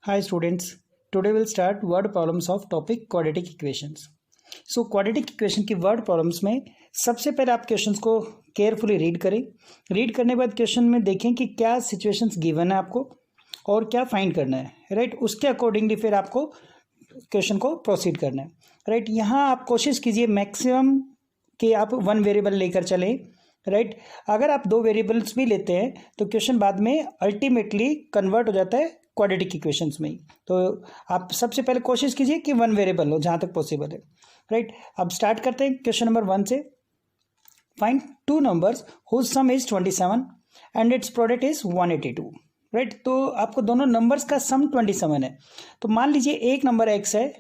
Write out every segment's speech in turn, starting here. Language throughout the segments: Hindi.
Hi students, today we'll start word problems of topic quadratic equations. So quadratic equation की word problems में सबसे पहले आप क्वेश्चंस को केयरफुली रीड करें. रीड करने के बाद क्वेश्चन में देखें कि क्या सिचुएशंस गिवन है आपको और क्या फाइंड करना है, राइट. उसके अकॉर्डिंगली फिर आपको क्वेश्चन को प्रोसीड करना है, राइट. यहाँ आप कोशिश कीजिए मैक्सिमम कि आप वन वेरिएबल लेकर चलें, राइट. अगर आप दो वेरिएबल्स भी लेते हैं तो क्वेश्चन बाद में अल्टीमेटली कन्वर्ट हो जाता है क्वाड्रेटिक इक्वेशंस में ही. तो आप सबसे पहले कोशिश कीजिए कि वन वेरिएबल हो जहाँ तक पॉसिबल है, राइट. अब स्टार्ट करते हैं क्वेश्चन नंबर 1 से. Find two numbers whose sum is 27 and its product is 182, right. तो आपको दोनों नंबर्स का सम 27 है. तो मान लीजिए एक नंबर x है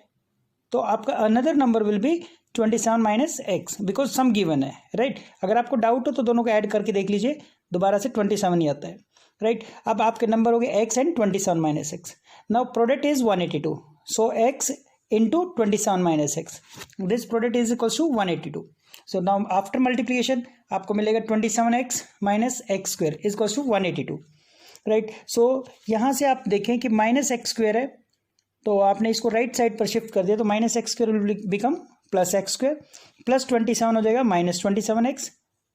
तो आपका another number will be 27 minus X because sum given है, राइट. अगर आपको डाउट हो तो दोनों को ऐड करके देख लीजिए, दोबारा से 27 ही आता है, राइट. अब आपके नंबर हो गए x and 27 minus x. Now product is 182, so x into 27 minus x, this product is equals to 182. So now after multiplication आपको मिलेगा 27x minus x square is equals to 182, right. So यहाँ से आप देखें कि माइनस एक्स स्क्वेयर है तो आपने इसको राइट साइड पर शिफ्ट कर दिया तो minus x square will become plus X square, plus 27 हो जाएगा minus 27x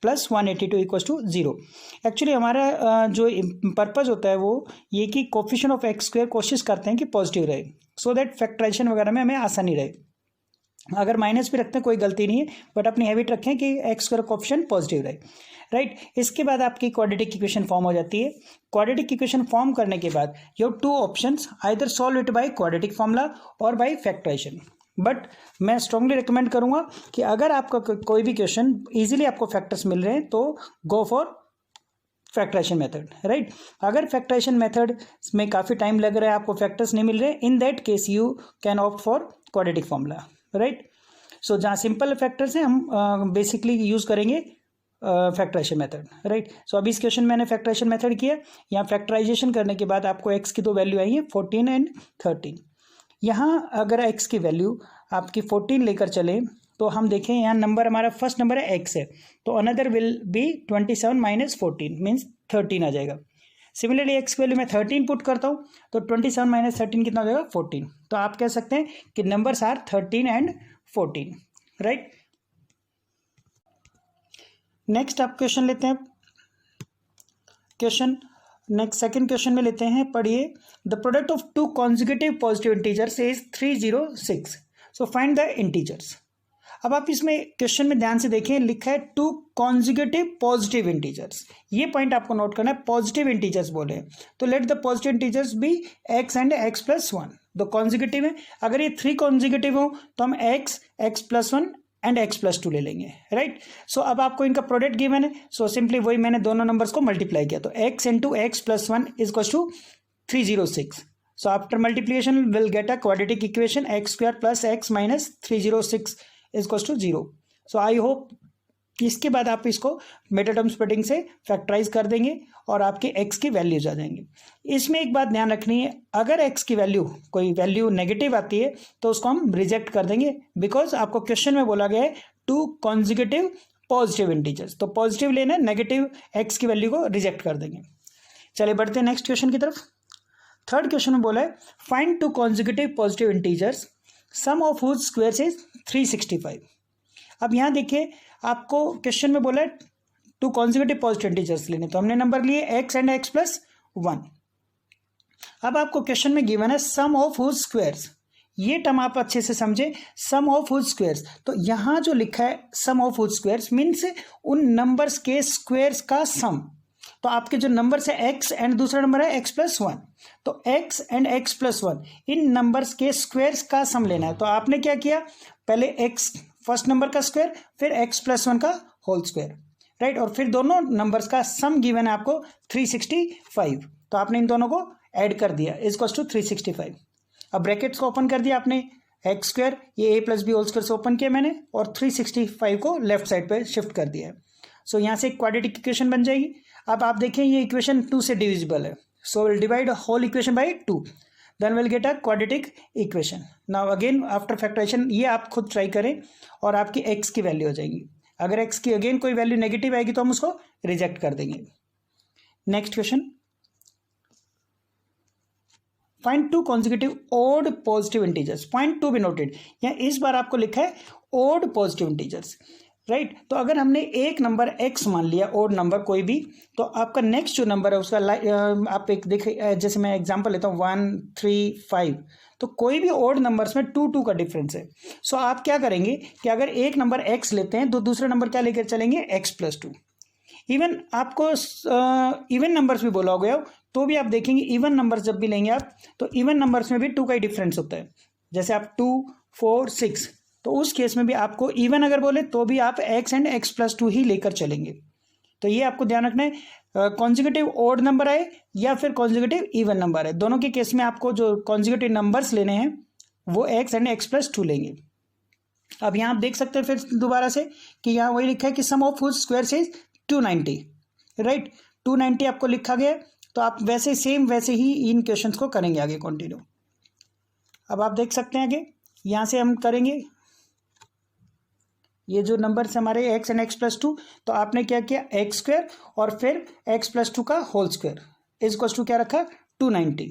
plus 182 equals to 0. Actually हमारा जो पर्पज़ होता है वो ये कि कोफिशिएंट ऑफ एक्स स्क्वेयर कोशिश करते हैं कि पॉजिटिव रहे सो दैट फैक्टराइजेशन वगैरह में हमें आसानी रहे. अगर माइनस भी रखते हैं कोई गलती नहीं है, बट अपनी हैबिट रखें कि एक्स स्क्वायर कोफिशिएंट पॉजिटिव रहे, राइट. इसके बाद आपकी क्वाड्रेटिक इक्वेशन फॉर्म हो जाती है. क्वाड्रेटिक इक्वेशन फॉर्म करने के बाद you have two options, either solve it by quadratic formula और बाय फैक्टराइजेशन. बट मैं स्ट्रांगली रिकमेंड करूंगा कि अगर आपका कोई भी क्वेश्चन इजीली आपको फैक्टर्स मिल रहे हैं तो go for factorisation method, right. अगर फैक्टराइजेशन मेथड में काफ़ी टाइम लग रहा है, आपको फैक्टर्स नहीं मिल रहे, in that case you can opt for quadratic formula, right. So जहाँ सिंपल फैक्टर्स हैं हम बेसिकली यूज़ करेंगे फैक्टराइजेशन मेथड, राइट. सो अभी इस क्वेश्चन मैंने फैक्टराइजेशन मेथड किया. यहाँ फैक्टराइजेशन करने के बाद आपको एक्स की दो वैल्यू आई है 14 एंड 13. यहाँ अगर x की वैल्यू आपकी 14 लेकर चले तो हम देखें यहाँ नंबर हमारा फर्स्ट नंबर है x है तो another will be 27 minus 14 means 13 आ जाएगा. सिमिलरली x की वैल्यू मैं 13 पुट करता हूँ तो 27 माइनस 13 कितना हो जाएगा 14. तो आप कह सकते हैं कि numbers are 13 and 14, right. Next आप क्वेश्चन लेते हैं. क्वेश्चन नेक्स्ट सेकंड क्वेश्चन में लेते हैं, पढ़िए. The product of to consecutive positive integers is 306, so find the integers. अब आप इसमें क्वेश्चन में ध्यान से देखें, लिखा है टू कॉन्जिक्यूटिव पॉजिटिव इंटीजर्स. ये पॉइंट आपको नोट करना है, पॉजिटिव इंटीजर्स बोले हैं तो let the positive integers be X and X plus 1. दो कॉन्जिक्यूटिव है, अगर ये 3 कॉन्जिक्यूटिव हो तो हम x x plus 1 and X plus 2 ले लेंगे, राइट. सो अब आपको इनका प्रोडक्ट गिवन है, सो सिंपली वही मैंने दोनों नंबर्स को मल्टीप्लाई किया तो X into X plus 1 is equal to 306. So after multiplication will get a quadratic equation X square plus X minus 306 is equal to 0. So I hope इसके बाद आप इसको मेथड टर्म स्प्लिटिंग से फैक्टराइज कर देंगे और आपके x की वैल्यूज आ जाएंगे. इसमें एक बात ध्यान रखनी है, अगर x की वैल्यू कोई वैल्यू नेगेटिव आती है तो उसको हम रिजेक्ट कर देंगे बिकॉज आपको क्वेश्चन में बोला गया है टू कॉन्जिक्यूटिव पॉजिटिव इंटीजर्स, तो पॉजिटिव लेना है, नेगेटिव x की वैल्यू को रिजेक्ट कर देंगे. चलिए बढ़ते हैं नेक्स्ट क्वेश्चन की तरफ. थर्ड क्वेश्चन में बोला है find two consecutive positive integers sum of whose squares is 365. अब यहाँ देखिए आपको क्वेश्चन में बोला है टू कॉन्जिक्यूटिव पॉजिटिव इंटीजर्स लेने, तो हमने नंबर लिए एक्स एंड एक्स प्लस 1. अब आपको क्वेश्चन में गिवन है सम ऑफ हुज स्क्वायर्स. ये टर्म आप अच्छे से समझे, सम ऑफ हुज स्क्वायर्स. तो यहाँ जो लिखा है सम ऑफ हुज स्क्वायर्स मीन्स उन नंबर्स के स्क्वायर्स का सम. तो आपके जो नंबर्स है एक्स एंड दूसरा नंबर है एक्स प्लस 1, तो x and X plus 1 in numbers के स्क्वायर्स का सम लेना है. तो आपने क्या किया, पहले एक्स फर्स्ट नंबर का स्क्वायर फिर एक्स प्लस 1 का होल स्क्वायर, राइट. और फिर दोनों नंबर्स का सम गिवन है आपको 365, तो आपने इन दोनों को ऐड कर दिया इज इक्वल्स टू 365. अब ब्रैकेट्स को ओपन कर दिया आपने, एक्स स्क्वायर ये ए प्लस बी होल स्क्वायर से ओपन किया मैंने और 365 को लेफ्ट साइड पे शिफ्ट कर दिया है. सो यहाँ से एक क्वाड्रेटिक इक्वेशन बन जाएगी. अब आप देखें ये इक्वेशन 2 से डिविजिबल है, so will divide whole equation by 2, then will get a quadratic equation. Now again after factorization ये आप खुद ट्राई करें और आपकी एक्स की वैल्यू हो जाएंगी. अगर एक्स की अगेन कोई वैल्यू नेगेटिव आएगी तो हम उसको रिजेक्ट कर देंगे. Next question, find two consecutive odd positive integers, point two भी नोटेड, यहाँ इस बार आपको लिखा है ओड पॉजिटिव इंटीजर्स, राइट। तो अगर हमने एक नंबर x मान लिया ओड नंबर कोई भी, तो आपका नेक्स्ट जो नंबर है उसका आप एक देख, जैसे मैं एग्जांपल लेता हूँ 1 3 5, तो कोई भी ओड नंबर्स में 2 2 का डिफरेंस है। सो आप क्या करेंगे कि अगर एक नंबर x लेते हैं तो दूसरा नंबर क्या लेकर चलेंगे x+2। इवन आपको इवन नंबर्स भी बोला गया तो भी आप देखेंगे इवन नंबर्स जब भी लेंगे आप, तो इवन नंबर्स में भी 2 का ही डिफरेंस होता है। जैसे आप 2 4 6, तो उस केस में भी आपको इवन अगर बोले तो भी आप x एंड x+2 ही लेकर चलेंगे। तो ये आपको ध्यान रखना है, कॉन्जिक्यूटिव ओड नंबर आए या फिर कॉन्जिक्यूटिव इवन नंबर है, दोनों के केस में आपको जो कॉन्जिक्यूटिव नंबर्स लेने हैं वो x एंड x+2 लेंगे। अब यहाँ आप देख सकते हैं फिर दोबारा से कि यहाँ वही लिखा है कि sum of whose square is 290, right. 290 आपको लिखा गया, तो आप वैसे सेम वैसे ही इन क्वेश्चंस को करेंगे आगे कंटिन्यू। अब आप देख सकते हैं आगे यहाँ से हम करेंगे ये जो नंबर्स हमारे x एंड x+2, तो आपने क्या किया x² और फिर x+2 का whole square is equal to क्या रखा 290।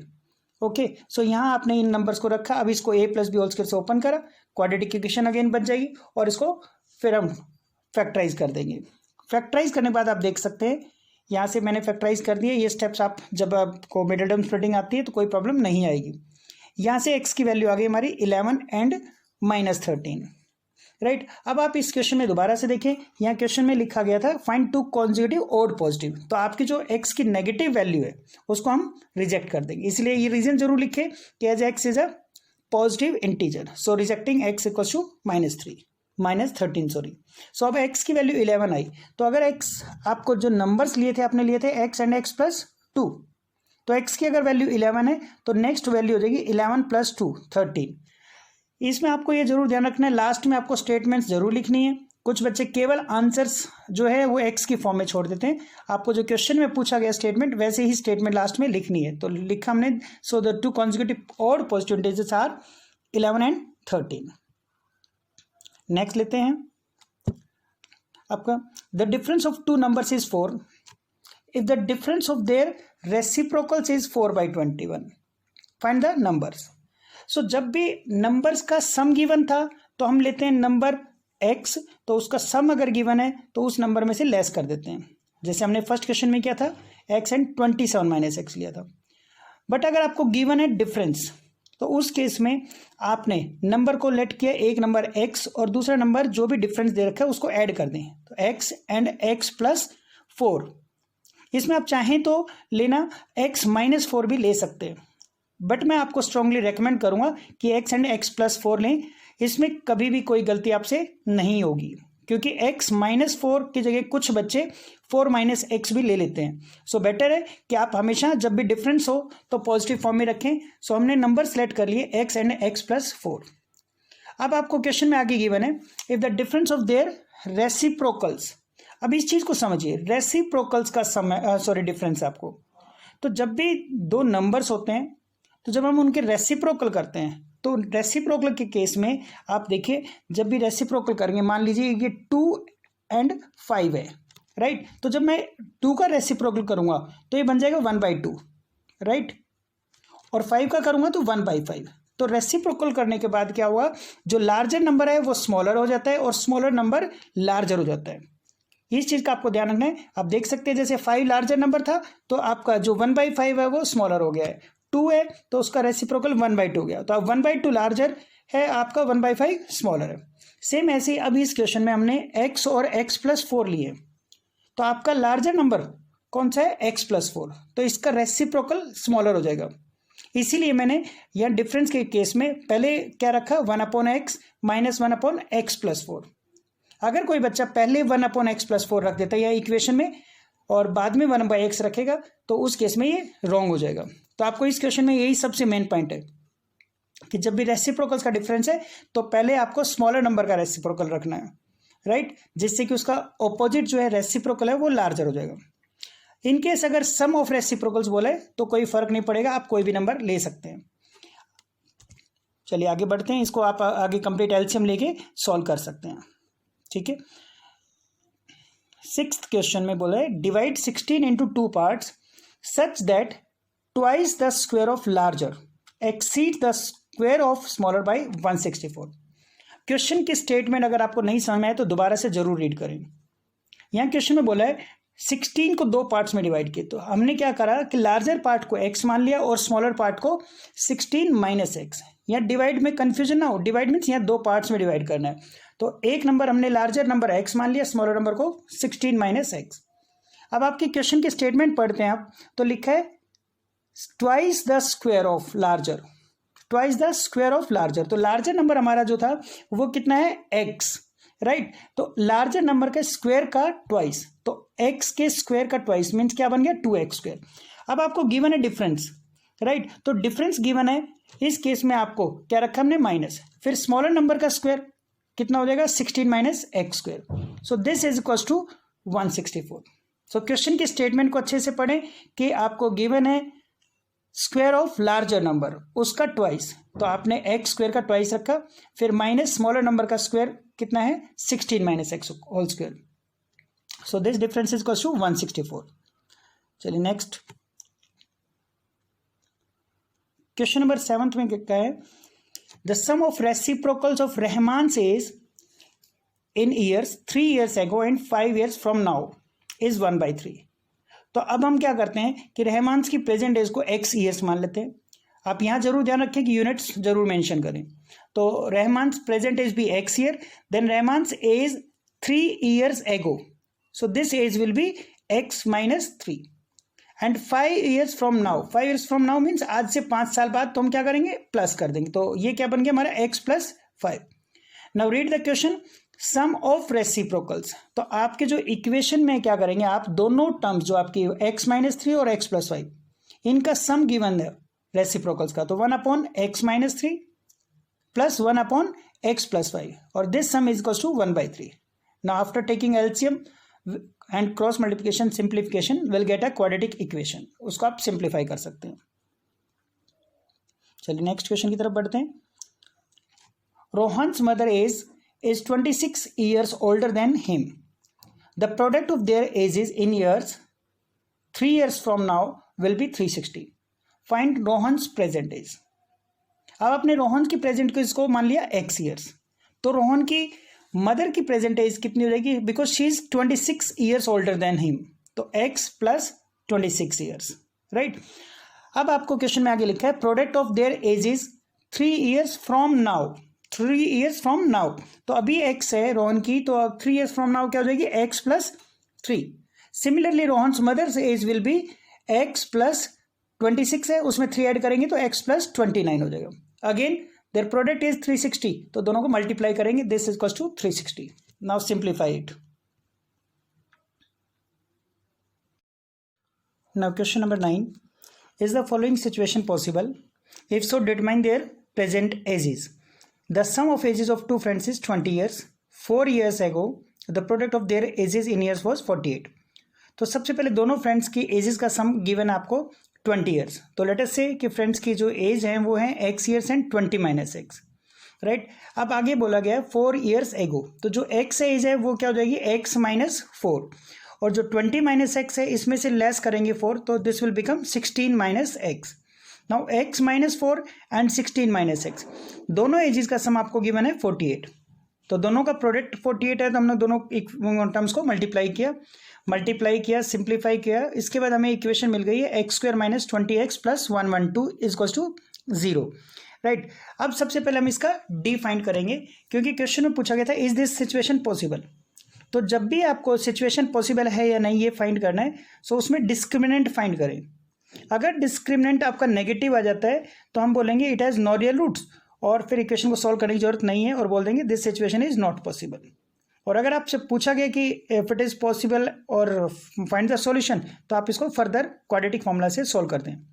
ओके, सो यहाँ आपने इन नंबर्स को रखा। अब इसको a + b होल स्क्वायर से ओपन करा, क्वाड्रेटिक इक्वेशन अगेन बन जाएगी और इसको फिर हम फैक्टराइज कर देंगे। फैक्टराइज करने के बाद आप देख सकते हैं यहाँ से मैंने फैक्टराइज कर दिया। ये स्टेप्स आप जब आपको मिडिल टर्म स्प्लिटिंग आती है तो कोई प्रॉब्लम नहीं आएगी। यहाँ से x की वैल्यू आ गई हमारी 11 एंड -13, राइट। अब आप इस क्वेश्चन में दोबारा से देखें, यहाँ क्वेश्चन में लिखा गया था find two consecutive odd positive, तो आपकी जो x की नेगेटिव वैल्यू है उसको हम रिजेक्ट कर देंगे। इसलिए ये रीजन जरूर लिखे कि as x is a positive integer, so rejecting x equal to -13 sorry. So अब x की वैल्यू 11 आई, तो अगर x आपको जो नंबर्स लिए थे आपने लिए थे x एंड x+2, तो x की अगर वैल्यू 11 है तो नेक्स्ट वैल्यू हो जाएगी 11 + 2 13। इसमें आपको ये जरूर ध्यान रखना है, लास्ट में आपको स्टेटमेंट्स जरूर लिखनी है। कुछ बच्चे केवल आंसर्स जो है वो x की फॉर्म में छोड़ देते हैं। आपको जो क्वेश्चन में पूछा गया स्टेटमेंट वैसे ही स्टेटमेंट लास्ट में लिखनी है। तो लिखा हमने so the two consecutive odd positive integers are 11 and 13। Next लेते हैं आपका the difference of two numbers is 4 if the difference of their reciprocals is 4/21 find the numbers. So जब भी नंबर्स का सम गिवन था तो हम लेते हैं नंबर x, तो उसका सम अगर गिवन है तो उस नंबर में से लेस कर देते हैं। जैसे हमने फर्स्ट क्वेश्चन में किया था x एंड 27 - x लिया था। बट अगर आपको गिवन है डिफरेंस, तो उस केस में आपने नंबर को लेट किया, एक नंबर x और दूसरा नंबर जो भी डिफरेंस दे रखा है उसको ऐड कर दें, तो x एंड x+4। इसमें आप चाहें तो लेना x-4 भी ले सकते हैं, बट मैं आपको स्ट्रांगली रेकमेंड करूंगा कि x एंड x+4 लें। इसमें कभी भी कोई गलती आपसे नहीं होगी, क्योंकि x-4 की जगह कुछ बच्चे 4 - x भी ले लेते हैं। सो बेटर है कि आप हमेशा जब भी डिफरेंस हो तो पॉजिटिव फॉर्म में रखें। सो हमने नंबर सेलेक्ट कर लिए x एंड x+4। अब आपको क्वेश्चन में आगे गिवन है if the difference of their reciprocals. अब इस चीज को समझिए, रेसिप्रोकल्स का डिफरेंस आपको, तो जब भी दो नंबर्स होते हैं तो जब हम उनके रेसिप्रोकल करते हैं, तो रेसिप्रोकल के केस में आप देखिए जब भी रेसिप्रोकल करेंगे, मान लीजिए ये 2 एंड 5 है, राइट। तो जब मैं 2 का रेसिप्रोकल करूंगा तो ये बन जाएगा 1/2, राइट, और 5 का करूंगा तो 1/5। तो रेसिप्रोकल करने के बाद क्या हुआ, जो लार्जर नंबर है वो स्मॉलर हो जाता है और स्मॉलर नंबर लार्जर हो जाता है। इस चीज का आपको ध्यान रखना है। आप देख सकते हैं जैसे 5 लार्जर नंबर था तो आपका जो 1/5 है वो स्मॉलर हो गया है, 2 है तो उसका रेसिप्रोकल 1/2 हो गया, तो अब 1/2 लार्जर है, आपका 1/5 स्मॉलर है। सेम ऐसे ही अभी इस क्वेश्चन में हमने x और x+4 लिए, तो आपका लार्जर नंबर कौन सा है x+4, तो इसका रेसिप्रोकल स्मॉलर हो जाएगा। इसीलिए मैंने यह डिफरेंस के केस में पहले क्या रखा 1/x - 1/x+4। अगर कोई बच्चा पहले 1/x+4 रख देता है या इक्वेशन में और बाद में 1/x रखेगा तो उस केस में ये रॉन्ग हो जाएगा। तो आपको इस क्वेश्चन में यही सबसे मेन पॉइंट है कि जब भी रेसिप्रोकल्स का डिफरेंस है तो पहले आपको स्मॉलर नंबर का रेसिप्रोकल रखना है, राइट, जिससे कि उसका ऑपोजिट जो है रेसिप्रोकल है वो लार्जर हो जाएगा। इनकेस अगर सम ऑफ रेसिप्रोकल्स बोले तो कोई फर्क नहीं पड़ेगा, आप कोई भी नंबर ले सकते हैं। चलिए आगे बढ़ते हैं, इसको आप आगे कंप्लीट एलसीएम लेके सॉल्व कर सकते हैं, ठीक है। 6th क्वेश्चन में बोला है divide 16 into 2 parts such that twice the square of larger exceed the square of smaller by 164। Question की स्टेटमेंट अगर आपको नहीं समझ में आए तो दोबारा से जरूर रीड करें। यहाँ क्वेश्चन में बोला है 16 को दो पार्ट्स में डिवाइड किए, तो हमने क्या करा कि लार्जर पार्ट को x मान लिया और स्मॉलर पार्ट को 16 माइनस एक्स। यहाँ डिवाइड में कंफ्यूजन ना हो, डिवाइड मीन्स यहाँ दो पार्ट्स में डिवाइड करना है। तो एक नंबर हमने लार्जर नंबर x मान लिया, स्मॉलर नंबर को 16 माइनस एक्स। अब आपके क्वेश्चन की स्टेटमेंट पढ़ते हैं आप, तो लिखा है twice the square of larger, twice the square of larger. तो लार्जर नंबर हमारा जो था वो कितना है x, राइट। तो लार्जर नंबर के स्क्वायर का ट्वाइस, तो x के स्क्वायर का ट्वाइस मीन्स क्या बन गया 2x स्क्वायर। अब आपको गिवन है डिफरेंस, राइट। तो डिफरेंस गिवन है, इस केस में आपको क्या रखा हमने माइनस, फिर स्मॉलर नंबर का स्क्वायर कितना हो जाएगा 16 minus x square. So this is equal to 164। So question की स्टेटमेंट को अच्छे से पढ़ें कि आपको गिवन है स्क्वायर ऑफ लार्जर नंबर, उसका ट्वाइस, तो आपने एक्स स्क्वायर का ट्वाइस रखा, फिर माइनस स्मॉलर नंबर का स्क्वायर कितना है 16 minus x whole square. So this difference is equal to 164। चलिए नेक्स्ट क्वेश्चन नंबर 7 में क्या है, the sum of reciprocals of Rahman's age in years 3 years ago and 5 years from now is 1/3। तो अब हम क्या करते हैं कि रहमान्स की प्रेजेंट एज को x ईयर्स मान लेते हैं। आप यहाँ जरूर ध्यान रखें कि यूनिट्स जरूर मेंशन करें। तो रहमान्स प्रेजेंट एज भी x year, then Rahman's age 3 years ago, so this age will be x minus 3 and 5 years from now, 5 years from now means आज से 5 साल बाद, तो हम क्या करेंगे प्लस कर देंगे। तो ये क्या बन गया हमारा x plus 5। Now read the question, sum of reciprocals. तो आपके जो इक्वेशन में क्या करेंगे, आप दोनों टर्म्स जो आपकी x माइनस 3 और x प्लस 5 इनका सम गिवन है रेसिप्रोकल्स का, तो 1/x minus 3 plus 1/x plus 5 और this sum is equal to 1/3। Now after taking LCM and cross multiplication simplification will get a quadratic equation, उसको आप सिंप्लीफाई कर सकते हैं। चलिए नेक्स्ट क्वेश्चन की तरफ बढ़ते हैं। Rohan's mother is 26 years older than him. The product of their ages in years 3 years from now will be 360. Find Rohan's present age. अब आपने रोहन की प्रेजेंट को इसको मान लिया x years, तो रोहन की मदर की प्रेजेंट एज कितनी हो जाएगी, because she is 26 years older than him, तो x प्लस 26 years, राइट। अब आपको क्वेश्चन में आगे लिखा है product of their edges 3 years from now, 3 years from now, तो अभी x है रोहन की, तो अब 3 years फ्रॉम नाउ क्या हो जाएगी x plus 3। Similarly Rohan's mother's age will be x plus 26 है, उसमें 3 ऐड करेंगे तो x प्लस 29 हो जाएगा। अगेन देयर प्रोडक्ट इज 360, तो दोनों को मल्टीप्लाई करेंगे, this is equal to 360। Now simplify it. Now question number 9, is the following situation possible, if so determine their present ages. The sum of ages of two friends is 20 years. 4 years ago, the product of their ages in years was 48. तो सबसे पहले दोनों फ्रेंड्स की एजेस का सम गिवन आपको 20 years। तो लेट अस से कि फ्रेंड्स की जो एज है वो है x years and 20 minus x, right. अब आगे बोला गया 4 years ago, तो जो x एज है वो क्या हो जाएगी x माइनस 4, और जो 20 माइनस एक्स है इसमें से लेस करेंगे 4, तो this will become 16 minus x. Now x minus 4 and 16 minus x, दोनों एजेस का सम आपको गिवन है 48, तो दोनों का प्रोडक्ट 48 है, तो हमने दोनों टर्म्स को मल्टीप्लाई किया, सिंप्लीफाई किया, इसके बाद हमें इक्वेशन मिल गई है x square minus 20x plus 112 is equal to 0, right. अब सबसे पहले हम इसका डी फाइंड करेंगे, क्योंकि क्वेश्चन में पूछा गया था इज दिस सिचुएशन पॉसिबल। तो जब भी आपको सिचुएशन पॉसिबल है या नहीं ये फाइंड करना है, सो उसमें डिस्क्रिमिनेंट फाइंड करें। अगर डिस्क्रिमिनेंट आपका नेगेटिव आ जाता है तो हम बोलेंगे it has no real roots, और फिर इक्वेशन को सॉल्व करने की जरूरत नहीं है और बोल देंगे this situation is not possible. और अगर आपसे पूछा गया कि इफ इट इज़ पॉसिबल और फाइंड द सॉल्यूशन, तो आप इसको फर्दर क्वाड्रेटिक फॉर्मूला से सॉल्व करते हैं।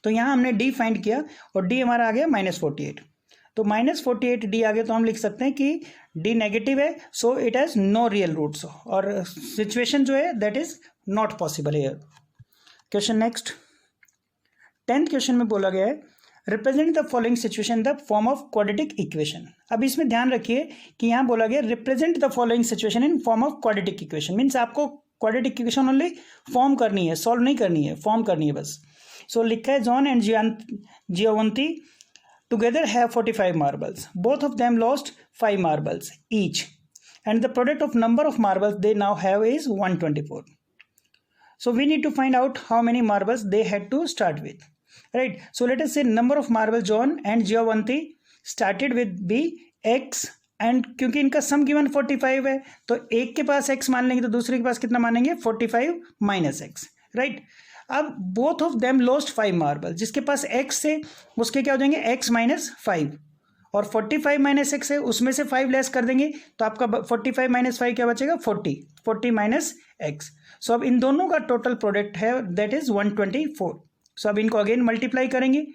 तो यहाँ हमने डी फाइंड किया और डी हमारा आ गया -48, तो -48 डी आ गया, तो हम लिख सकते हैं कि डी नेगेटिव है, so it has no real roots, और सिचुएशन जो है दैट इज नॉट पॉसिबल है। क्वेश्चन नेक्स्ट 10th क्वेश्चन में बोला गया है represent the following situation in the form of quadratic equation. अब इसमें ध्यान रखिए कि यहाँ बोला गया represent the following situation in form of quadratic equation, means आपको क्वाड्रेटिक इक्वेशन ओनली फॉर्म करनी है, सॉल्व नहीं करनी है, फॉर्म करनी है बस। सो लिखा है John and Jivanti together have 45 marbles, both of them lost 5 marbles each and the product of number of marbles they now have is 124. So we need to find out how many marbles they had to start with, right? So let us say number of marbles John and Giovanni started with be x, and क्योंकि इनका सम गिवन 45 है तो एक के पास x मान लेंगे तो दूसरे के पास कितना मानेंगे 45 माइनस एक्स, राइट? अब both of them lost 5 marble, जिसके पास x से उसके क्या हो जाएंगे x माइनस 5, और 45 माइनस एक्स है उसमें से 5 लेस कर देंगे तो आपका 45 माइनस 5 क्या बचेगा 40 माइनस एक्स। सो अब इन दोनों का टोटल प्रोडक्ट है दैट इज 124। सो अब इनको अगेन मल्टीप्लाई करेंगे।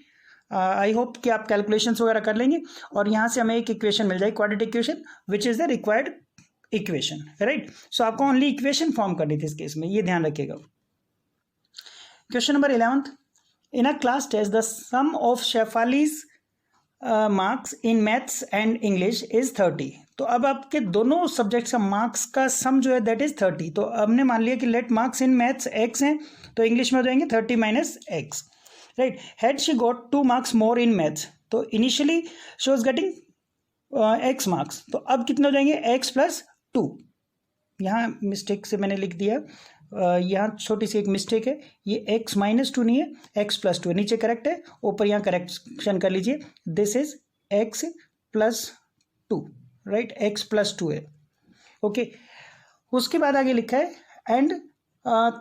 आई होप कि आप कैलकुलेशंस वगैरह कर लेंगे और यहाँ से हमें एक इक्वेशन मिल जाएगी, quadratic equation which is the required equation, right? So आपको ओनली इक्वेशन फॉर्म करनी थी इस केस में, ये ध्यान रखिएगा। Question number 11th, in a class test the sum of Shefali's marks in maths and English is 30। तो अब आपके दोनों सब्जेक्ट्स का मार्क्स का सम जो है दैट इज 30। तो हमने मान लिया कि let marks in maths x हैं तो इंग्लिश में हो जाएंगे 30 minus x, right? Had she got 2 marks more in maths, तो initially she was getting x marks, तो अब कितने हो जाएंगे एक्स प्लस 2। यहाँ मिस्टेक से मैंने लिख दिया, यहाँ छोटी सी एक मिस्टेक है, ये x माइनस 2 नहीं है x प्लस 2 है, नीचे करेक्ट है, ऊपर यहाँ करेक्शन कर लीजिए, this is x plus 2, right? x plus 2 है, ओके। उसके बाद आगे लिखा है and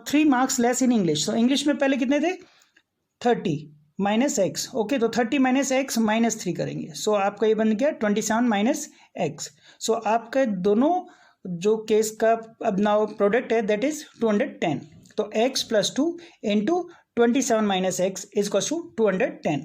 3 marks less in English. तो इंग्लिश में पहले कितने थे 30 माइनस एक्स, ओके, तो 30 माइनस एक्स माइनस 3 करेंगे। सो आपका ये बन गया 27 माइनस एक्स। सो आपका दोनों जो केस का अब नाउ प्रोडक्ट है दैट इज 210। तो x plus 2 into 27 minus x is equal to 210।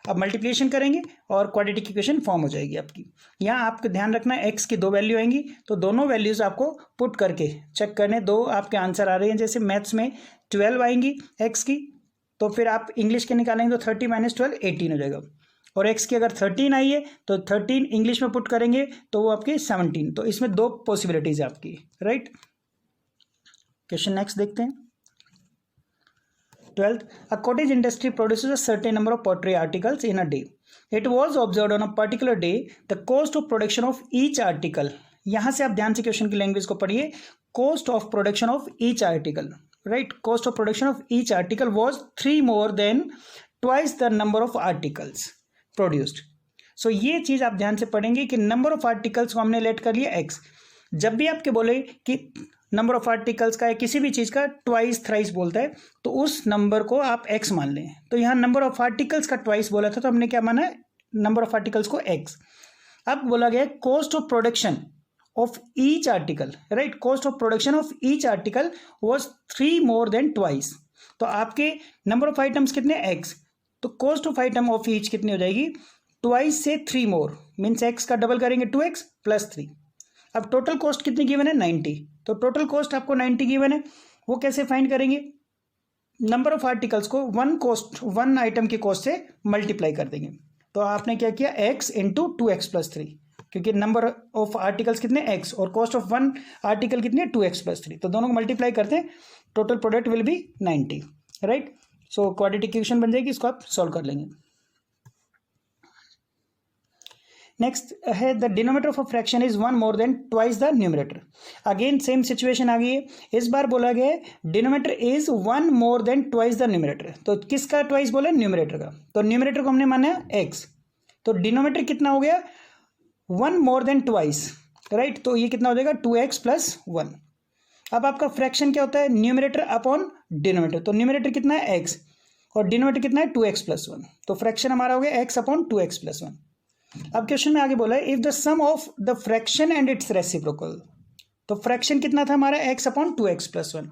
अब मल्टीप्लिकेशन करेंगे और क्वाड्रेटिक इक्वेशन फॉर्म हो जाएगी आपकी। यहाँ आपको ध्यान रखना है x की 2 वैल्यू आएंगी, तो दोनों वैल्यूज आपको पुट करके चेक करने, 2 आपके आंसर आ रहे हैं। जैसे मैथ्स में 12 आएंगी x की, तो फिर आप इंग्लिश के निकालेंगे तो 30 माइनस 12 18 हो जाएगा, और x की अगर 13 आई है तो 13 इंग्लिश में पुट करेंगे तो वो आपकी 17। तो इसमें 2 पॉसिबिलिटीज है आपकी, राइट? क्वेश्चन नेक्स्ट देखते हैं। 12th, a cottage industry produces a certain number of pottery articles in a day. It was observed on a particular day the cost of production of each article. यहाँ से आप ध्यान से क्वेश्चन की लैंग्वेज को पढ़िए, cost of production of each article, right? Cost of production of each article was 3 more than twice the number of articles produced. So ये चीज आप ध्यान से पढ़ेंगे कि नंबर ऑफ आर्टिकल्स को हमने लेट कर लिया x। जब भी आपके बोले कि नंबर ऑफ आर्टिकल्स का किसी भी चीज का ट्वाइस थ्राइस बोलता है तो उस नंबर को आप x मान लें। तो यहाँ नंबर ऑफ आर्टिकल्स का ट्वाइस बोला था तो हमने क्या माना, नंबर ऑफ आर्टिकल्स को x। अब बोला गया cost of production of each article, right? Cost of production of each article was 3 more than twice. तो आपके नंबर ऑफ आइटम्स कितने x, तो cost of item of each कितनी हो जाएगी, ट्वाइस से 3 मोर मीन्स x का डबल करेंगे 2x प्लस 3। अब टोटल कॉस्ट कितनी गिवन है 90, तो टोटल कॉस्ट आपको 90 गिवन है, वो कैसे फाइंड करेंगे, नंबर ऑफ आर्टिकल्स को वन आइटम की कॉस्ट से मल्टीप्लाई कर देंगे। तो आपने क्या किया x इंटू 2x प्लस 3, क्योंकि नंबर ऑफ आर्टिकल्स कितने x और कॉस्ट ऑफ वन आर्टिकल कितनी है 2x प्लस 3, तो दोनों को मल्टीप्लाई करते हैं, total product will be 90, right? So quadratic equation बन जाएगी, इसको आप सॉल्व कर लेंगे। नेक्स्ट है the denominator of a fraction is 1 more than twice the numerator. Again same situation आ गई है, इस बार बोला गया है denominator is 1 more than twice the numerator. तो किसका ट्वाइस बोला, न्यूमरेटर का। तो न्यूमरेटर को हमने माना है x, तो डिनोमिनेटर कितना हो गया 1 मोर देन ट्वाइस, राइट? तो ये कितना हो जाएगा 2x प्लस 1। अब आपका फ्रैक्शन क्या होता है, न्यूमरेटर अपॉन डिनोमिनेटर। तो न्यूमरेटर कितना है x और डिनोमिनेटर कितना है 2x प्लस 1, तो फ्रैक्शन हमारा हो गया x अपॉन 2x प्लस 1। अब क्वेश्चन में आगे बोला है if the sum of the fraction and its reciprocal. तो फ्रैक्शन कितना था हमारा x अपॉन 2x प्लस 1,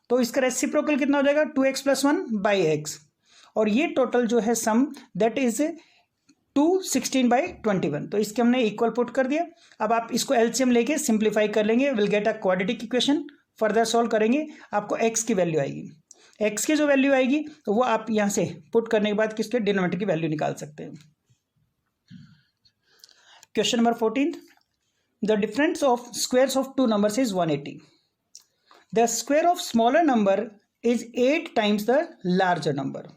तो इसका रेसिप्रोकल कितना हो जाएगा 2x प्लस 1 बाई एक्स, और ये टोटल जो है सम दैट इज 216/21। तो इसके हमने इक्वल पुट कर दिया। अब आप इसको एलसीएम लेके सिंप्लीफाई कर लेंगे, will get a quadratic equation. Further solve करेंगे, आपको x की वैल्यू आएगी, x की जो वैल्यू आएगी तो वो आप यहाँ से पुट करने के बाद किसके डिनोमिनेटर की वैल्यू निकाल सकते हैं। Question number 14, the difference of squares of 2 numbers is 180। The square of smaller number is 8 times the larger number.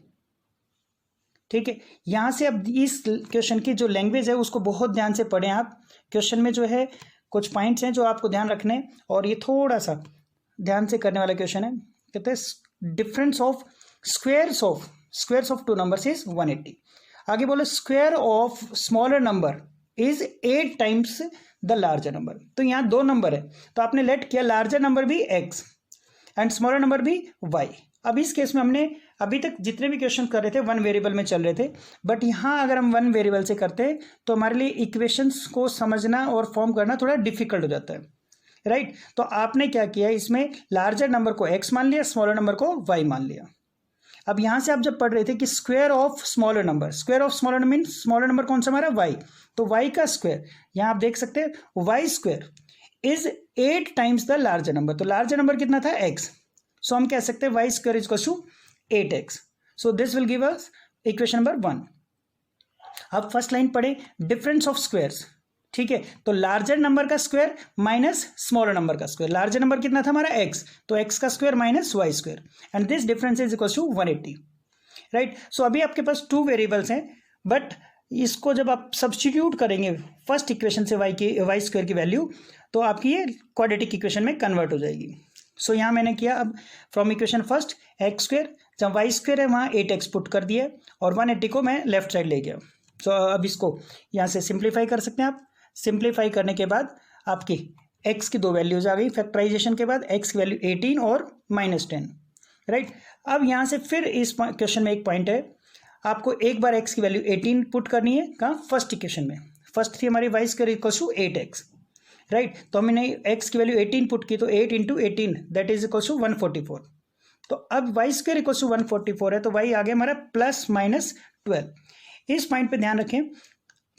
ठीक है, यहाँ से अब इस क्वेश्चन की जो लैंग्वेज है उसको बहुत ध्यान से पढ़ें आप। क्वेश्चन में जो है कुछ पॉइंट्स हैं जो आपको ध्यान रखने हैं, और ये थोड़ा सा ध्यान से करने वाला क्वेश्चन है। कहते हैं difference of squares of two numbers is 180। आगे बोलो square of smaller number is 8 times the larger number. तो यहाँ दो नंबर है, तो आपने लेट किया लार्जर नंबर भी x एंड स्मॉलर नंबर भी y। अब इस केस में हमने अभी तक जितने भी क्वेश्चन कर रहे थे वन वेरिएबल में चल रहे थे, बट यहाँ अगर हम वन वेरिएबल से करते हैं तो हमारे लिए इक्वेशंस को समझना और फॉर्म करना थोड़ा डिफिकल्ट हो जाता है, राइट। तो आपने क्या किया, इसमें लार्जर नंबर को x मान लिया, स्मॉलर नंबर को y मान लिया। अब यहाँ से आप जब पढ़ रहे थे कि square of smaller number mean smaller number कौन सा हमारा y, तो y का स्क्वायर यहाँ आप देख सकते हैं y square is 8 times the larger number. तो लार्जर नंबर कितना था x, सो हम कह सकते हैं y square is equal to 8x। So this will give us equation number 1। अब फर्स्ट लाइन पढ़े डिफरेंस ऑफ स्क्वायर्स, ठीक है। तो लार्जर नंबर का स्क्वायर माइनस स्मॉलर नंबर का स्क्वायर, लार्जर नंबर कितना था हमारा x, तो x का square minus y square, and this difference is equal to 180, right. So अभी आपके पास टू वेरिएबल्स हैं, बट इसको जब आप सब्स्टिट्यूट करेंगे फर्स्ट इक्वेशन से y स्क्वायर की वैल्यू, तो आपकी ये क्वाड्रेटिक इक्वेशन में कन्वर्ट हो जाएगी। सो यहाँ मैंने किया, अब from equation first x square, जब y स्क्वायर है वहाँ 8x पुट कर दिया और 180 को मैं लेफ्ट साइड ले गया। सो अब इसको यहाँ से सिंप्लीफाई कर सकते हैं आप। सिंप्लीफाई करने के बाद आपकी x की दो वैल्यूज आ गई, फैक्टराइजेशन के बाद x की वैल्यू 18 और -10, राइट। अब यहाँ से फिर इस क्वेश्चन में एक पॉइंट है, आपको एक बार x की वैल्यू 18 पुट करनी है, कहाँ, फर्स्ट इक्वेशन में। फर्स्ट थी हमारी y square equal to 8x, right. तो हमने x की वैल्यू 18 पुट की, तो 8 into 18 that is equal to 144। तो अब y स्क्वायर इक्वल टू 144 है, तो y आ गया हमारा +-12। इस पॉइंट पे ध्यान रखें,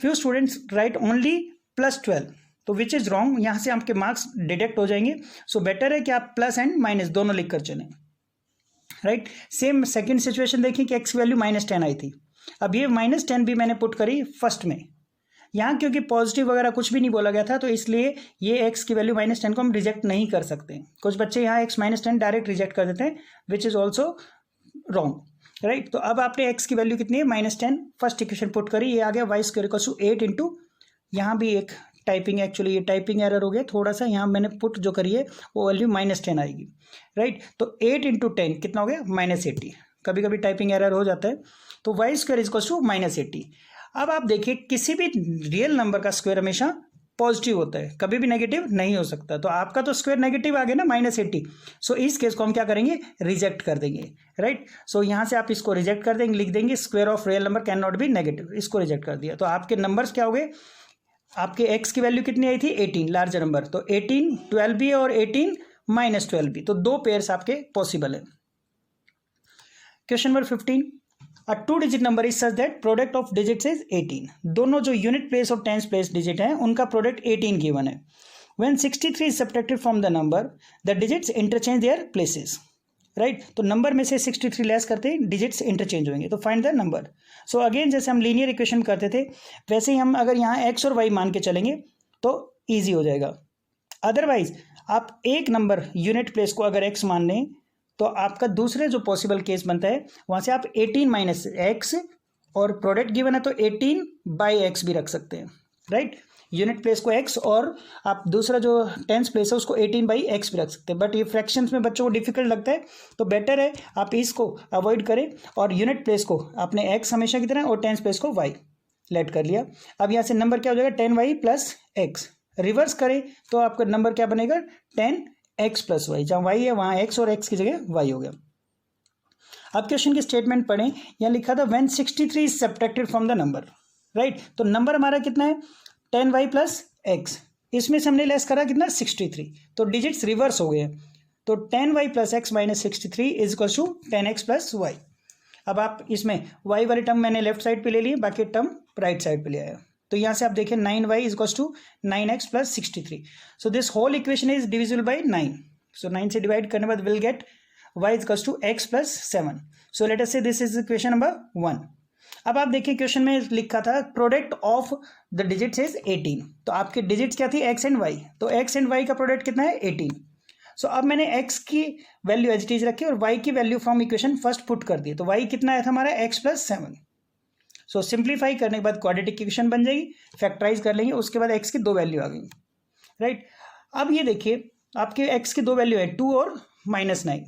फ्यू स्टूडेंट्स राइट ओनली +12, तो विच इज रॉन्ग, यहाँ से आपके मार्क्स डिडक्ट हो जाएंगे। सो बेटर है कि आप प्लस एंड माइनस दोनों लिख कर चलें, राइट। सेम सेकेंड सिचुएशन देखिए कि x की वैल्यू -10 आई थी, अब ये -10 भी मैंने पुट करी फर्स्ट में। यहाँ क्योंकि पॉजिटिव वगैरह कुछ भी नहीं बोला गया था, तो इसलिए ये x की वैल्यू -10 को हम रिजेक्ट नहीं कर सकते। कुछ बच्चे यहाँ x -10 डायरेक्ट रिजेक्ट कर देते हैं, which is also wrong, right. तो अब आपने x की वैल्यू कितनी है, -10, फर्स्ट इक्वेशन पुट करी, ये आ गया y square equal to 8 into, यहाँ भी एक टाइपिंग, एक्चुअली ये टाइपिंग एरर हो गया थोड़ा सा, यहाँ मैंने पुट जो करी है वो वैल्यू -10 आएगी, राइट। तो 8 इंटू 10 कितना हो गया, -80। कभी कभी टाइपिंग एरर हो जाता है, तो y स्क्वायर इक्वल टू -80। अब आप देखिए किसी भी रियल नंबर का स्क्वायर हमेशा पॉजिटिव होता है, कभी भी नेगेटिव नहीं हो सकता। तो आपका तो स्क्वायर नेगेटिव आ गया ना, -80। सो इस केस को हम क्या करेंगे, रिजेक्ट कर देंगे, राइट। सो यहाँ से आप इसको रिजेक्ट कर देंगे, लिख देंगे square of real number can not be negative, इसको रिजेक्ट कर दिया। तो आपके नंबर्स क्या हो गए, आपके x की वैल्यू कितनी आई थी, 18, लार्जर नंबर, तो 18 12 भी और 18 -12 भी, तो दो पेयर्स आपके पॉसिबल है। Question number 15, a 2 digit number is such that product of digits is 18। दोनों जो यूनिट प्लेस और टेंस प्लेस डिजिट हैं उनका प्रोडक्ट 18 गिवन है। When 63 is subtracted from the number the digits interchange their places, right. तो नंबर में से 63 लेस करते ही डिजिट्स इंटरचेंज होंगे, तो find the number. So again जैसे हम लीनियर इक्वेशन करते थे वैसे ही हम अगर यहाँ x और y मान के चलेंगे तो ईजी हो जाएगा। अदरवाइज आप एक नंबर यूनिट प्लेस को अगर x मान लें तो आपका दूसरे जो पॉसिबल केस बनता है वहाँ से आप 18 - x और प्रोडक्ट गिवन है तो 18/x भी रख सकते हैं, राइट। यूनिट प्लेस को x और आप दूसरा जो टेंस प्लेस है उसको 18/x भी रख सकते हैं, बट ये फ्रैक्शंस में बच्चों को डिफिकल्ट लगता है, तो बेटर है आप इसको अवॉइड करें और यूनिट प्लेस को आपने x हमेशा की तरह और टेंस प्लेस को y लेट कर लिया। अब यहाँ से नंबर क्या हो जाएगा, 10y + x। रिवर्स करें तो आपका नंबर क्या बनेगा, 10x + y। जहाँ y है वहाँ x और x की जगह y हो गया। अब क्वेश्चन की स्टेटमेंट पढ़ें, यहाँ लिखा था when 63 is subtracted from the number, right. तो नंबर हमारा कितना है, 10y + x, इसमें से हमने लेस करा कितना, 63, तो डिजिट्स रिवर्स हो गए। तो 10y + x - 63 is equal to 10x + y। अब आप इसमें y वाली टर्म मैंने लेफ्ट साइड पे ले ली, बाकी टर्म राइट साइड पे ले आया। तो यहाँ से आप देखिए 9y is equal to 9x + 63। So this whole equation is divisible by 9। So 9 से डिवाइड करने बाद will get y is equal to x + 7। So let us say this is equation number 1। अब आप देखिए क्वेश्चन में लिखा था product of the digits is 18, तो आपके डिजिट्स क्या थी, x एंड y, तो x एंड y का प्रोडक्ट कितना है, 18। सो अब मैंने x की वैल्यू एज इट इज रखी और y की value from equation first put कर दी, तो y कितना आया था हमारा, x + 7, सो सिंप्लीफाई करने के बाद क्वाड्रेटिक इक्वेशन बन जाएगी, फैक्टराइज कर लेंगे, उसके बाद एक्स की 2 वैल्यू आ गई, राइट। अब ये देखिए आपके एक्स की 2 वैल्यू है 2 और -9।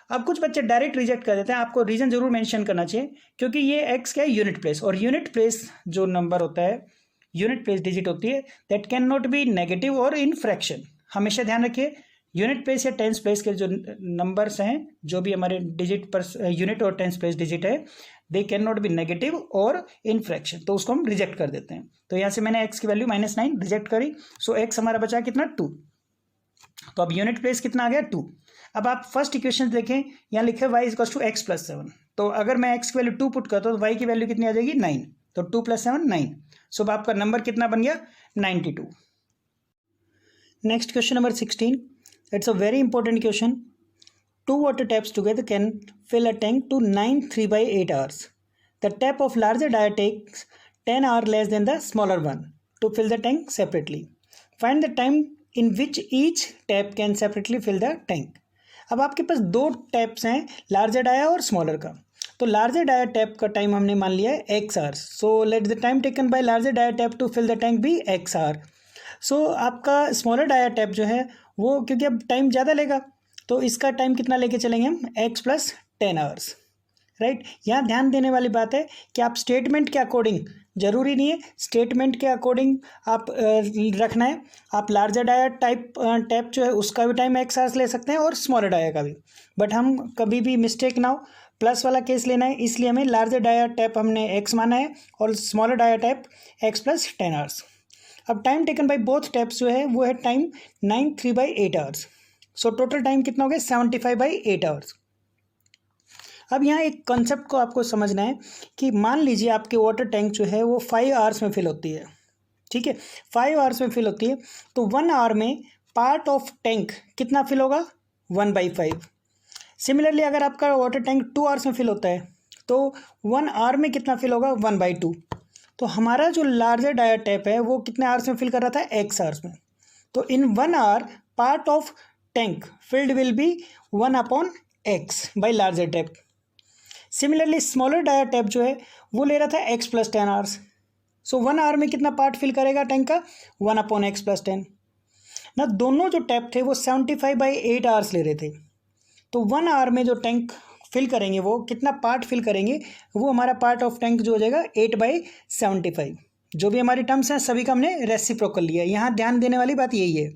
अब कुछ बच्चे डायरेक्ट रिजेक्ट कर देते हैं, आपको रीजन जरूर मेंशन करना चाहिए, क्योंकि ये एक्स क्या है, यूनिट प्लेस, और यूनिट प्लेस जो नंबर होता है, यूनिट प्लेस डिजिट होती है, that can not be negative और इन फ्रैक्शन। हमेशा ध्यान रखिए यूनिट प्लेस या टेंस प्लेस के जो नंबर्स हैं, जो भी हमारे डिजिट पर यूनिट और टेंस प्लेस डिजिट है, they can not be negative और इन फ्रैक्शन, तो उसको हम रिजेक्ट कर देते हैं। तो यहाँ से मैंने एक्स की वैल्यू -9 रिजेक्ट करी, सो एक्स हमारा बचा कितना 2। तो अब यूनिट प्लेस कितना आ गया 2। अब आप फर्स्ट इक्वेशन देखें, यहाँ लिखे y = x + 7, तो अगर मैं x की वैल्यू 2 पुट करता हूँ तो y की वैल्यू कितनी आ जाएगी 9, तो 2 + 7 9। सो आपका नंबर कितना बन गया 92। Next question number 16, it's a very important question. 2 water taps together can fill a tank to 9 3/8 hours. The tap of larger diameter takes 10 hours less than the smaller one to fill the tank separately. Find the time in which each tap can separately fill the tank. अब आपके पास 2 टैप्स हैं, लार्जर डाया और स्मॉलर का। तो लार्जर डाया टैप का टाइम हमने मान लिया है x hours, so let the time taken by larger dia tap to fill the tank भी x आवर। सो आपका स्मॉलर डाया टैप जो है वो, क्योंकि अब टाइम ज़्यादा लेगा, तो इसका टाइम कितना लेके चलेंगे हम x + 10 आवर्स, राइट। यहाँ ध्यान देने वाली बात है कि आप स्टेटमेंट के अकॉर्डिंग, जरूरी नहीं है स्टेटमेंट के अकॉर्डिंग आप रखना है, आप लार्जर डाया टैप जो है उसका भी टाइम x आवर्स ले सकते हैं और स्मॉलर डाया का भी, बट हम कभी भी मिस्टेक ना हो, प्लस वाला केस लेना है, इसलिए हमें लार्जर डाया टैप हमने x माना है और smaller dia tap x + 10 hours. अब time taken by both taps जो है वो है time 9 3/8 hours, so total time कितना हो गया 75/8 आवर्स। अब यहाँ एक कॉन्सेप्ट को आपको समझना है कि मान लीजिए आपके वाटर टैंक जो है वो 5 आवर्स में फिल होती है, ठीक है, 5 आवर्स में फिल होती है, तो 1 आवर में पार्ट ऑफ टैंक कितना फिल होगा 1/5। सिमिलरली अगर आपका वाटर टैंक 2 आवर्स में फिल होता है तो 1 आवर में कितना फिल होगा 1/2। तो हमारा जो लार्जर डाया टैप है वो कितने आवर्स में फिल कर रहा था x आवर्स में, तो in 1 hour part of tank filled will be 1/x by larger tap. Similarly smaller dia tap जो है वो ले रहा था x + 10 आवर्स, सो 1 आवर में कितना पार्ट फिल करेगा टैंक का 1/x + 10 ना। दोनों जो टैप थे वो 75/8 आवर्स ले रहे थे, तो 1 आवर में जो टैंक फिल करेंगे वो कितना पार्ट फिल करेंगे, वो हमारा पार्ट ऑफ टैंक जो हो जाएगा 8/75। जो भी हमारी टर्म्स हैं सभी का हमने रेसिप्रोकल लिया है, यहाँ ध्यान देने वाली बात यही है।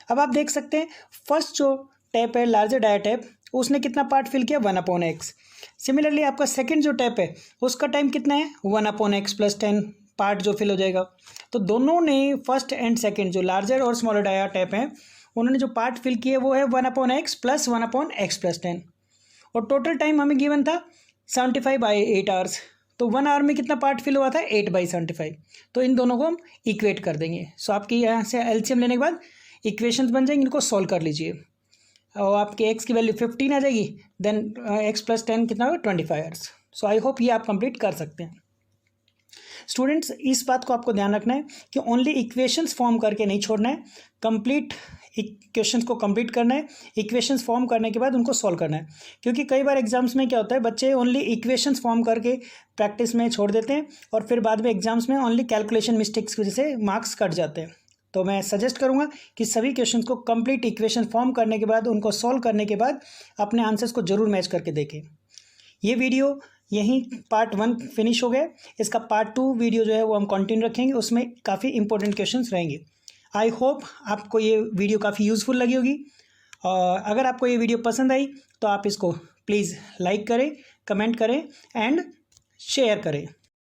अब आप देख सकते हैं फर्स्ट जो टैप है लार्जर डाया टैप, उसने कितना पार्ट फिल किया 1/x। सिमिलरली आपका सेकंड जो टैप है उसका टाइम कितना है 1/x + 10 पार्ट जो फिल हो जाएगा। तो दोनों ने फर्स्ट एंड सेकंड जो लार्जर और स्मॉलर डाया टैप हैं उन्होंने जो पार्ट फिल किए वो है 1/x + 1/x + 10, और टोटल टाइम हमें गिवन था 75/8 आवर्स। तो 1 आवर में कितना पार्ट फिल हुआ था 8/75। तो इन दोनों को हम इक्वेट कर देंगे। सो आपकी यहाँ से एलसीएम लेने के बाद इक्वेशंस बन जाएंगे, इनको सॉल्व कर लीजिए और आपके x की वैल्यू 15 आ जाएगी, देन x + 10 कितना होगा 25 आवर्स। सो आई होप ये आप कंप्लीट कर सकते हैं। स्टूडेंट्स इस बात को आपको ध्यान रखना है कि ओनली इक्वेशंस फॉर्म करके नहीं छोड़ना है, कंप्लीट इक्वेशंस को कंप्लीट करना है, इक्वेशंस फॉर्म करने के बाद उनको सॉल्व करना है, क्योंकि कई बार एग्जाम्स में क्या होता है बच्चे ओनली इक्वेशंस फॉर्म करके प्रैक्टिस में छोड़ देते हैं और फिर बाद में एग्जाम्स में ओनली कैलकुलेशन मिस्टेक्स की वजह से मार्क्स कट जाते हैं। तो मैं सजेस्ट करूंगा कि सभी क्वेश्चंस को कंप्लीट इक्वेशन फॉर्म करने के बाद उनको सॉल्व करने के बाद अपने आंसर्स को जरूर मैच करके देखें। ये वीडियो यहीं पार्ट 1 फिनिश हो गया, इसका पार्ट 2 वीडियो जो है वो हम कंटिन्यू रखेंगे, उसमें काफ़ी इंपॉर्टेंट क्वेश्चंस रहेंगे। आई होप आपको ये वीडियो काफ़ी यूज़फुल लगी होगी, और अगर आपको ये वीडियो पसंद आई तो आप इसको प्लीज़ लाइक करें, कमेंट करें एंड शेयर करें।